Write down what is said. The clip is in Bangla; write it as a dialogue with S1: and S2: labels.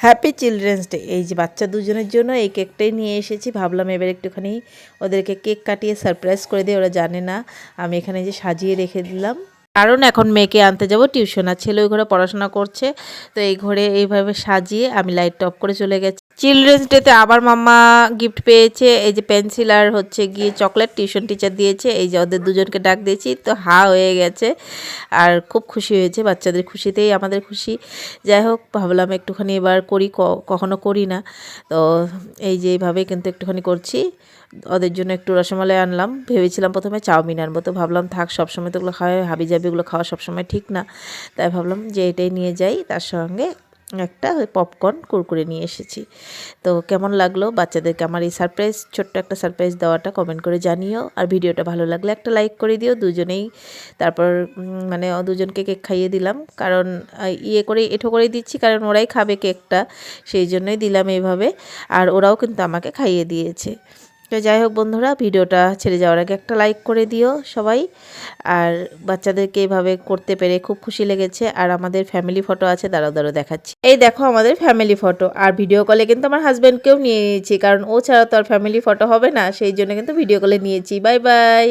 S1: Happy children's day. এই যে বাচ্চা দুজনের জন্য এই কেকটাই নিয়ে এসেছি। ভাবলাম এবার একটুখানি ওদেরকে কেক কাটিয়ে সারপ্রাইজ করে দিই, ওরা জানে না। আমি এখানে যে সাজিয়ে রেখে দিলাম, কারণ এখন মেয়েকে আনতে যাব টিউশন, আর ছেলে ওই ঘরে পড়াশোনা করছে। তো এই ঘরে এইভাবে সাজিয়ে আমি লাইটটা অফ করে চলে গেছি। চিলড্রেন্স ডেতে আবার মাম্মা গিফট পেয়েছে, এই যে পেন্সিল আর হচ্ছে গিয়ে চকলেট টিউশন টিচার দিয়েছে। এই যে ওদের দুজনকে ডাক দিয়েছি, তো হয়ে গেছে। আর খুব খুশি হয়েছে, বাচ্চাদের খুশিতেই আমাদের খুশি। যাই হোক, ভাবলাম একটুখানি এবার করি, কখনো করি না। তো এই যে এইভাবে কিন্তু একটুখানি করছি। ওদের জন্য একটু রসমালাই আনলাম, ভেবেছিলাম প্রথমে চাউমিন আনবো, তো ভাবলাম থাক, সবসময় তো ওগুলো খাওয়া হাবিজাবিগুলো খাওয়া সবসময় ঠিক না। তাই ভাবলাম যে এটাই নিয়ে যাই, তার সঙ্গে একটা পপকর্ন কুরকুরে নিয়ে এসেছি। তো কেমন লাগলো বাচ্চাদেরকে আমার এই সারপ্রাইজ, ছোট্ট একটা সারপ্রাইজ দেওয়াটা, কমেন্ট করে জানিও। আর ভিডিওটা ভালো লাগলে একটা লাইক করে দিও দুজনেই। তারপর মানে দুজনকে কেক খাইয়ে দিলাম, কারণ ইয়ে করে এঁঠো করে দিচ্ছি, কারণ ওরাই খাবে কেকটা, সেই জন্যই দিলাম এইভাবে। আর ওরাও কিন্তু আমাকে খাইয়ে দিয়েছে। তো যাই হোক বন্ধুরা, ভিডিওটা ছেড়ে যাওয়ার আগে একটা লাইক করে দিও সবাই। আর বাচ্চাদেরকে এইভাবে করতে পেরে খুব খুশি লেগেছে। আর আমাদের ফ্যামিলি ফটো আছে, দাঁড়াও দাঁড়াও দেখাচ্ছি। এই দেখো আমাদের ফ্যামিলি ফটো। আর ভিডিও কলে কিন্তু আমার হাজব্যান্ডকেও নিয়ে নিয়েছি, কারণ ও ছাড়া তো আর ফ্যামিলি ফটো হবে না, সেই জন্য কিন্তু ভিডিও কলে নিয়েছি। Bye bye.